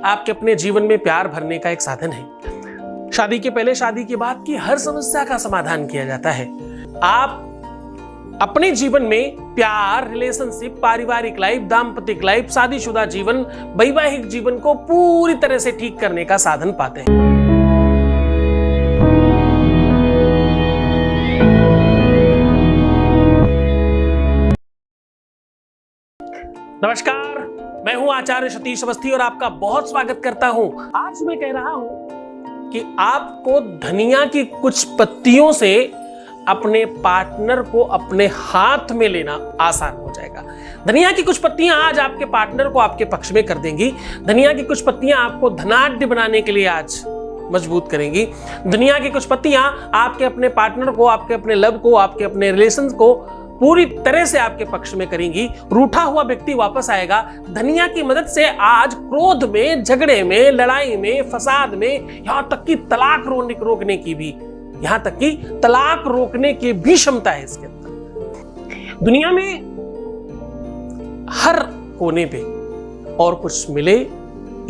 आपके अपने जीवन में प्यार भरने का एक साधन है। शादी के पहले, शादी के बाद की हर समस्या का समाधान किया जाता है। आप अपने जीवन में प्यार, रिलेशनशिप, पारिवारिक लाइफ, दाम्पतिक लाइफ, शादीशुदा जीवन, वैवाहिक जीवन को पूरी तरह से ठीक करने का साधन पाते हैं। नमस्कार, मैं हूं आचार्य सतीश अवस्थी और आपका बहुत स्वागत करता हूं। आज मैं कह रहा हूं कि आपको धनिया की कुछ पत्तियों से अपने पार्टनर को अपने हाथ में लेना आसान हो जाएगा। धनिया की कुछ पत्तियां आज आपके पार्टनर को आपके पक्ष में कर देंगी। धनिया की कुछ पत्तियां आपको धनाढ्य बनाने के लिए आज मजबूत करेंगी। धनिया की कुछ पत्तियां आपके अपने पार्टनर को, आपके अपने लव को, आपके अपने रिलेशन को पूरी तरह से आपके पक्ष में करेंगी। रूठा हुआ व्यक्ति वापस आएगा। धनिया की मदद से आज क्रोध में, झगड़े में, लड़ाई में, फसाद में, यहां तक कि तलाक रोकने की भी, यहां तक कि तलाक रोकने की भी क्षमता है इसके अंदर। दुनिया में हर कोने पे और कुछ मिले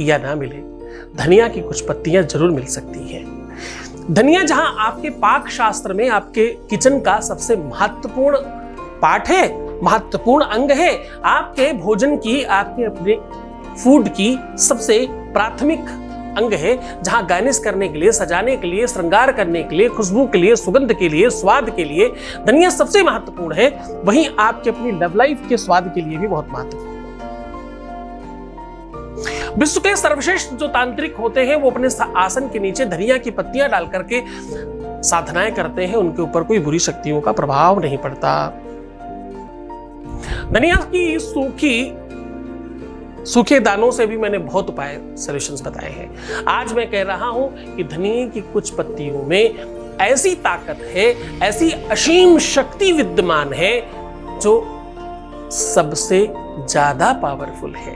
या ना मिले, धनिया की कुछ पत्तियां जरूर मिल सकती हैं। धनिया जहां आपके पाक शास्त्र में आपके किचन का सबसे महत्वपूर्ण पार्ट है, महत्वपूर्ण अंग है, आपके भोजन की, आपके अपने फूड की सबसे प्राथमिक अंग है, जहां गार्निश करने के लिए, सजाने के लिए, श्रृंगार करने के लिए, खुशबू के लिए, सुगंध के लिए, स्वाद के लिए धनिया सबसे महत्वपूर्ण है। वहीं आपके अपनी लव लाइफ के स्वाद के लिए भी बहुत महत्वपूर्ण है। विश्व के सर्वश्रेष्ठ जो तांत्रिक होते हैं वो अपने आसन के नीचे धनिया की पत्तियां डाल करके साधनाएं करते हैं। उनके ऊपर कोई बुरी शक्तियों का प्रभाव नहीं पड़ता। धनिया की सूखे दानों से भी मैंने बहुत उपाय, सॉल्यूशंस बताए हैं। आज मैं कह रहा हूं कि धनिया की कुछ पत्तियों में ऐसी ताकत है, ऐसी असीम शक्ति विद्यमान है जो सबसे ज्यादा पावरफुल है।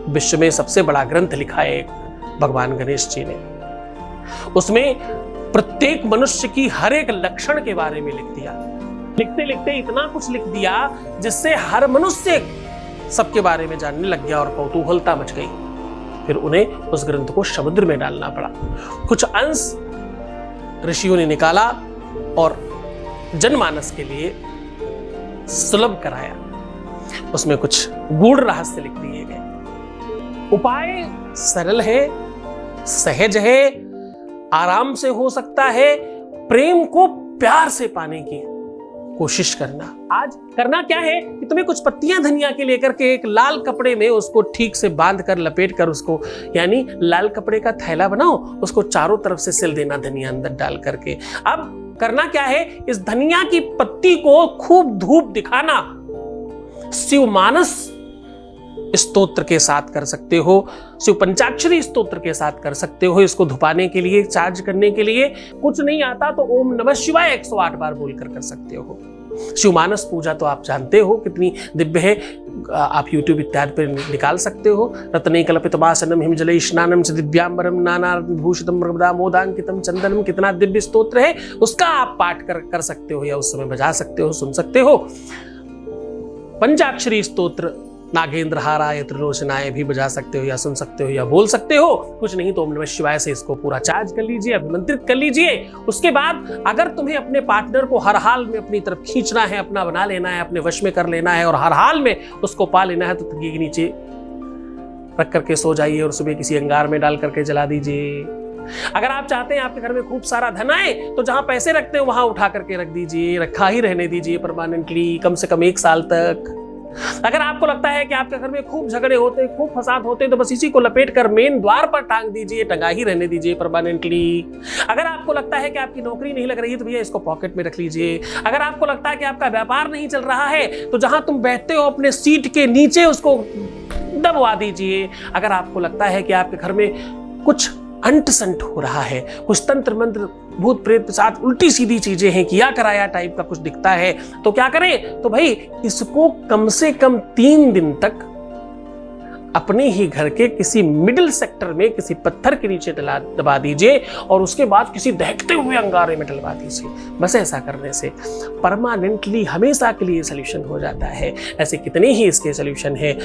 विश्व में सबसे बड़ा ग्रंथ लिखा है भगवान गणेश जी ने। उसमें प्रत्येक मनुष्य की हर एक लक्षण के बारे में लिख दिया। लिखते लिखते इतना कुछ लिख दिया जिससे हर मनुष्य सबके बारे में जानने लग गया और कौतूहलता मच गई। फिर उन्हें उस ग्रंथ को समुद्र में डालना पड़ा। कुछ अंश ऋषियों ने निकाला और जनमानस के लिए सुलभ कराया। उसमें कुछ गूढ़ रहस्य लिख दिए गए। उपाय सरल है, सहज है, आराम से हो सकता है। प्रेम को प्यार से पाने की कोशिश करना। आज करना क्या है कि तुम्हें कुछ पत्तियां धनिया के लेकर के एक लाल कपड़े में उसको ठीक से बांध कर, लपेट कर, उसको यानी लाल कपड़े का थैला बनाओ, उसको चारों तरफ से सिल देना धनिया अंदर डाल करके। अब करना क्या है, इस धनिया की पत्ती को खूब धूप दिखाना। शिव मानस स्तोत्र के साथ कर सकते हो, शिव पंचाक्षरी स्तोत्र के साथ कर सकते हो। इसको धुपाने के लिए, चार्ज करने के लिए कुछ नहीं आता तो ओम नमः शिवाय 108 बार बोलकर कर सकते हो। शिव मानस पूजा तो आप जानते हो कितनी दिव्य है। आप YouTube इत्यादि पर निकाल सकते हो। रत्ने कल्पितमासनम हिमजले स्नानम च दिव्यांबरम नाना भूषितम मृगदा मोदांकितम चंदनम, कितना दिव्य स्तोत्र है। उसका आप पाठ कर सकते हो या उस समय बजा सकते हो, सुन सकते हो। पंचाक्षरी स्तोत्र नागेंद्र हाराय त्रिलोचनाय भी बजा सकते हो या सुन सकते हो या बोल सकते हो। कुछ नहीं तो ओम नमः शिवाय से इसको पूरा चार्ज कर लीजिए, अभिमंत्रित कर लीजिए। उसके बाद अगर तुम्हें अपने पार्टनर को हर हाल में अपनी तरफ खींचना है, अपना बना लेना है, अपने वश में कर लेना है और हर हाल में उसको पा लेना है, तो तकिए के नीचे रख करके सो जाइए और सुबह किसी अंगार में डाल करके जला दीजिए। अगर आप चाहते हैं आपके घर में खूब सारा धन आए तो जहां पैसे रखते हैं वहां उठा करके रख दीजिए, रखा ही रहने दीजिए परमानेंटली, कम से कम 1 साल तक। अगर आपको लगता है कि आपके घर में खूब झगड़े होते हैं, खूब फसाद होते हैं, तो बस इसी को लपेट कर मेन द्वार पर टांग दीजिए, टंगा ही रहने दीजिए परमानेंटली। अगर आपको लगता है कि आपकी नौकरी नहीं लग रही है तो भैया इसको पॉकेट में रख लीजिए। अगर आपको लगता है कि आपका व्यापार नहीं चल रहा है तो जहां तुम बैठते हो अपने सीट के नीचे उसको दबवा दीजिए। अगर आपको लगता है कि आपके घर में कुछ अंट संट हो रहा है, कुछ तंत्र मंत्र, भूत प्रेत, पिशाच, उल्टी सीधी चीजें हैं, किया कराया टाइप का कुछ दिखता है, तो क्या करें, तो भाई इसको कम से कम 3 दिन तक अपने ही घर के किसी मिडिल सेक्टर में किसी पत्थर के नीचे दबा दीजिए और उसके बाद किसी दहकते हुए अंगारे में डलवा दीजिए। बस ऐसा करने से परमानेंटली हमेशा के लिए सॉल्यूशन हो जाता है। ऐसे कितने ही इसके सॉल्यूशन हैं।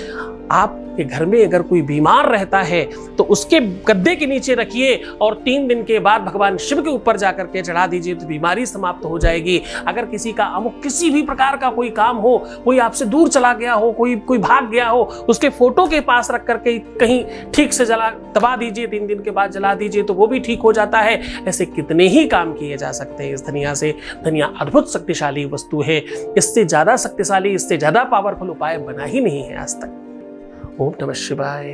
आपके घर में अगर कोई बीमार रहता है तो उसके गद्दे के नीचे रखिए और 3 दिन के बाद भगवान शिव के ऊपर जाकर के चढ़ा दीजिए तो बीमारी समाप्त हो जाएगी। अगर किसी का किसी भी प्रकार का कोई काम हो, कोई आपसे दूर चला गया हो, कोई भाग गया हो, उसके फोटो के पास रख करके कहीं ठीक से दबा दीजिए, 3 दिन के बाद जला दीजिए तो वो भी ठीक हो जाता है। ऐसे कितने ही काम किए जा सकते हैं इस धनिया से। धनिया अद्भुत शक्तिशाली वस्तु है। इससे ज्यादा शक्तिशाली, इससे ज्यादा पावरफुल उपाय बना ही नहीं है आज तक। ओम नमः शिवाय।